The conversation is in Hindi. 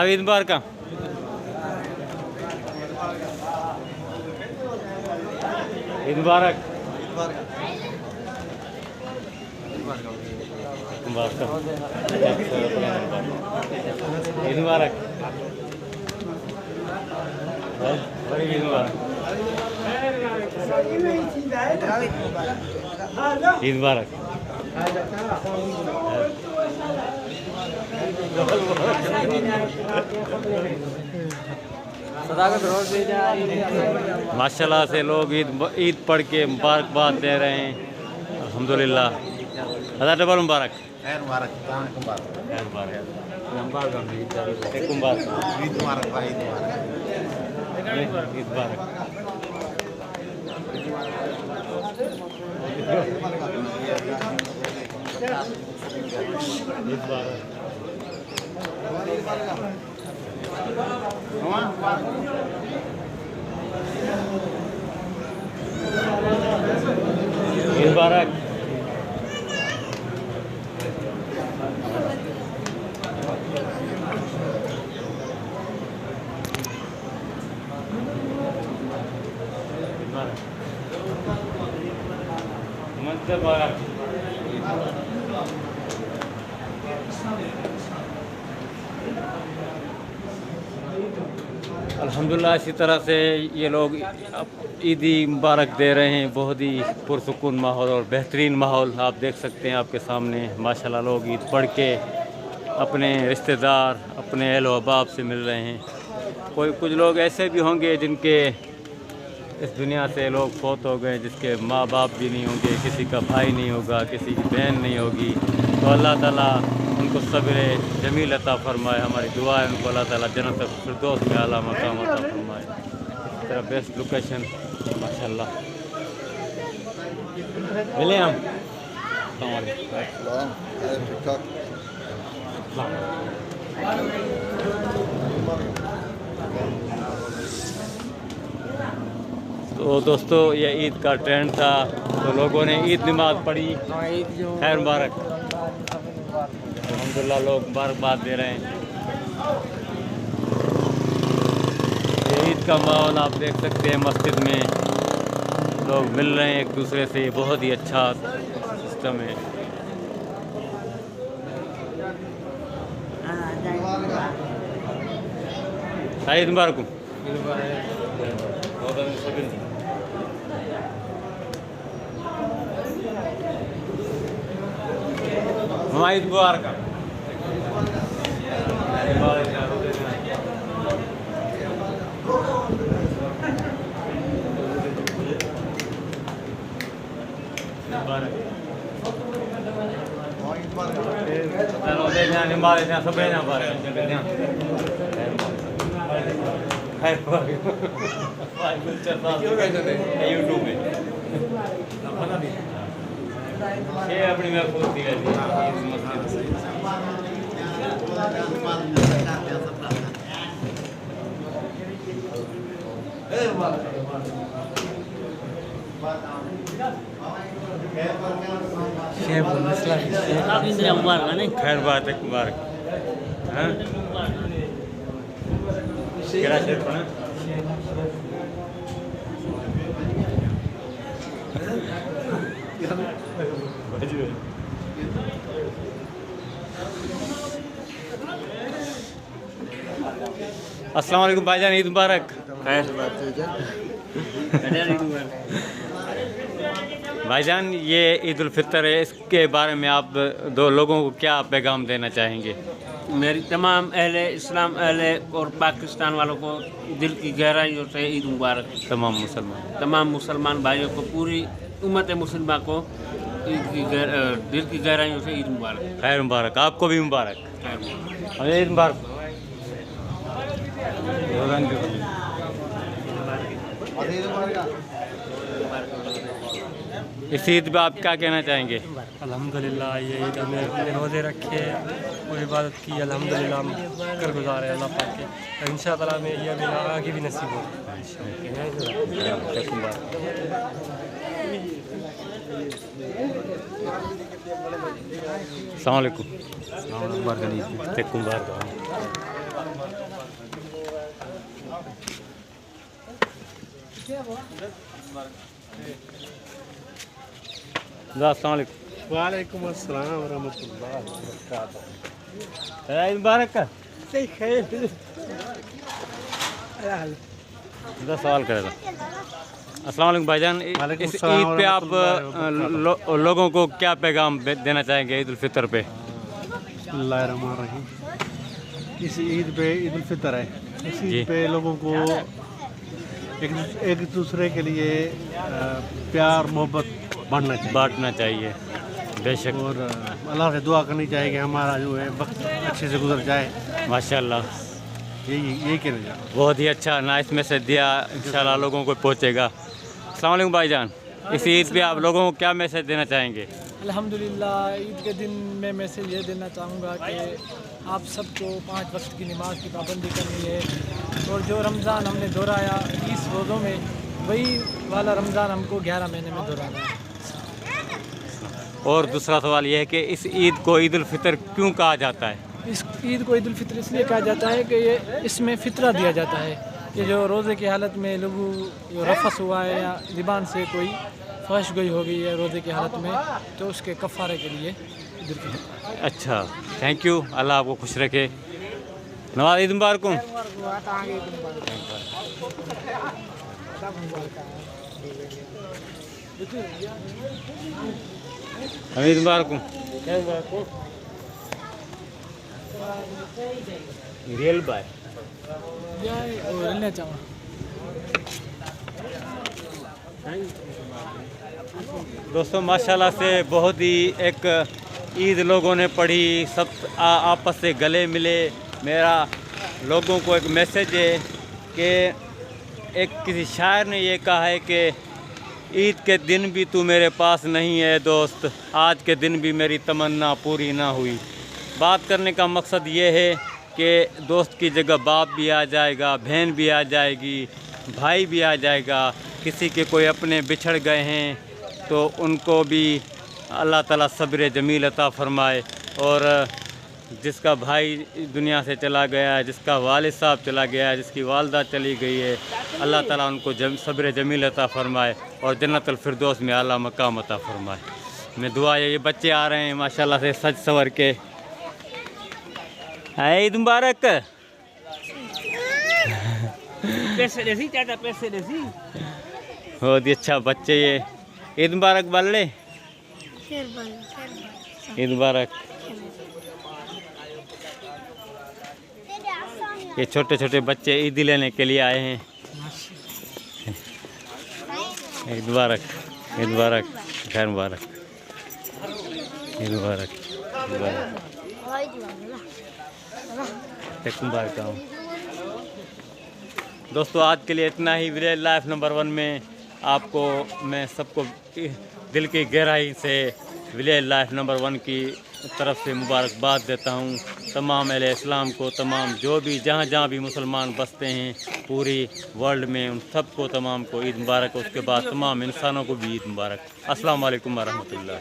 ईद मुबारक। ईद मुबारक। ईद मुबारक। ईद मुबारक। ईद मुबारक। माशाल्लाह से लोग ईद पढ़ के मुबारकबाद दे रहे हैं। अल्हम्दुलिल्लाह। हज़ार डबल मुबारक। खैर मुबारक। खैर मुबारक। एक मुबारक। ईद मुबारक भाई, ईद मुबारक। ईद मुबारक। ईद मुबारक। ईद मुबारक। मुबारक। अल्हम्दुलिल्लाह इसी तरह से ये लोग ईदी मुबारक दे रहे हैं। बहुत ही पुरसुकून माहौल और बेहतरीन माहौल आप देख सकते हैं आपके सामने। माशाल्लाह लोग ईद पढ़ के अपने रिश्तेदार, अपने अहल व अहबाब से मिल रहे हैं। कुछ लोग ऐसे भी होंगे जिनके इस दुनिया से लोग फौत हो गए, जिसके माँ बाप भी नहीं होंगे, किसी का भाई नहीं होगा, किसी की बहन नहीं होगी। तो अल्लाह ताला उनको सब्र जमील अता फरमाए। हमारी दुआ है उनको अल्लाह ताला जन्नत फिरदौस में आला मकाम अता फरमाए। इस तरह बेस्ट लोकेशन माशाल्लाह। मिले हम। तो दोस्तों ये ईद का ट्रेंड था, तो लोगों ने ईद नमाज पढ़ी। खैर मुबारक। अल्हम्दुलिल्लाह लोग मुबारकबाद दे रहे हैं। ये ईद का माहौल आप देख सकते हैं। मस्जिद में लोग मिल रहे हैं एक दूसरे से। बहुत ही अच्छा सिस्टम है। ईद मुबारक। ईद मुबारक। यूट्यूब में ये अपनी मैं पूछती रहती खैर बात है मुबारक। हाँ क्या शेर पढ़ा? अस्सलाम वालेकुम भाईजान, ईद मुबारक। भाईजान ये ईद उल फितर है, इसके बारे में आप दो लोगों को क्या पैगाम देना चाहेंगे? मेरी तमाम अहले इस्लाम अहले और पाकिस्तान वालों को दिल की गहराइयों से ईद मुबारक। तमाम मुसलमान भाइयों को, पूरी उम्मत मुसलमान को दिल की गहराइयों से ईद मुबारक। खैर मुबारक। आपको भी मुबारक। ईद मुबारक। इस ईद पे आप क्या कहना चाहेंगे? अल्हम्दुलिल्लाह ये ईद हमने अपने रोज़े रखे और इबादत की। अल्हम्दुलिल्लाह हम कर गुजारे अल्लाह पाक के। इंशाअल्लाह में ये अभी आगे भी नसीब हो। अस्सलाम वालेकुम। कुंभार गाँव। अस्सलाम वालेकुम। वालेकुम अस्सलाम वरहमतुल्लाह वबरकातुहू। ईद मुबारक का सवाल करेगा। अस्सलाम वालेकुम भाईजान, इस ईद पे आप लोगों को क्या पैगाम देना चाहेंगे ईद उल फितर पे? बिस्मिल्लाहिर्रहमानिर्रहीम। इस ईद पे ईद उल फितर है। इस जी। ईद पे लोगों को एक दूसरे के लिए प्यार मोहब्बत बांटना चाहिए बेशक। और अल्लाह से दुआ करनी चाहिए कि हमारा जो है वक्त अच्छे से गुजर जाए। माशाल्लाह, यही कहना चाहिए। बहुत ही अच्छा नाइस मैसेज दिया, इंशाल्लाह लोगों को पहुँचेगा। अस्सलाम वालेकुम भाईजान, इस ईद पे आप लोगों को क्या मैसेज देना चाहेंगे? अल्हम्दुलिल्लाह, ईद के दिन मैं मैसेज ये देना चाहूँगा कि आप सबको 5 वक्त की नमाज की पाबंदी करनी है और जो रमज़ान हमने दोहराया 20 रोज़ों में, वही वाला रमज़ान हमको 11 महीने में दोहराना है। और दूसरा सवाल यह है कि इस ईद को ईद उल फितर क्यों कहा जाता है? इस ईद को ईद उल फितर इसलिए कहा जाता है कि ये इसमें फ़ितरा दिया जाता है कि जो रोज़े की हालत में लोगों जो रफस हुआ है या ज़बान से कोई फहश गोई हो गई है रोज़े की हालत में, तो उसके कफ़ारे के लिए ईद उल फितर। अच्छा, थैंक यू, अल्लाह आपको खुश रखे। नवाज ईद मुबारक हो। ईद मुबारक हो। रियल बाय रहना चाहूँ दोस्तों, माशाल्लाह से बहुत ही एक ईद लोगों ने पढ़ी, सब आपस से गले मिले। मेरा लोगों को एक मैसेज है कि एक किसी शायर ने ये कहा है कि ईद के दिन भी तू मेरे पास नहीं है दोस्त, आज के दिन भी मेरी तमन्ना पूरी ना हुई। बात करने का मकसद ये है कि दोस्त की जगह बाप भी आ जाएगा, बहन भी आ जाएगी, भाई भी आ जाएगा। किसी के कोई अपने बिछड़ गए हैं तो उनको भी अल्लाह ताला सब्र जमील अता फ़रमाए। और जिसका भाई दुनिया से चला गया है, जिसका वालिद साहब चला गया है, जिसकी वालदा चली गई है, अल्लाह ताला उनको सब्र जमील अता फ़रमाए और जन्नतुल फिरदौस में आला मकाम अता फ़रमाए। मैं दुआ ये बच्चे आ रहे हैं माशाल्लाह से सज सवर के। ईद मुबारक। पैसे देसी चाचा, पैसे देसी। बहुत ही अच्छा बच्चे ये। ईद मुबारक बल्ले। ईद मुबारक। ये छोटे छोटे बच्चे ईद लेने के लिए आए हैं। ईद मुबारक, ईद मुबारक, खैर मुबारक, ईद मुबारक, मुबारक। दोस्तों, आज के लिए इतना ही। विलेज लाइफ नंबर 1 में आपको मैं सबको दिल की गहराई से विलेज लाइफ नंबर 1 की तरफ से मुबारकबाद देता हूँ। तमाम अहले इस्लाम को, तमाम जो भी जहाँ भी मुसलमान बसते हैं पूरी वर्ल्ड में, उन सबको तमाम को ईद मुबारक। उसके बाद तमाम इंसानों को भी ईद मुबारक। अस्सलाम वालेकुम वरहमतुल्लाह।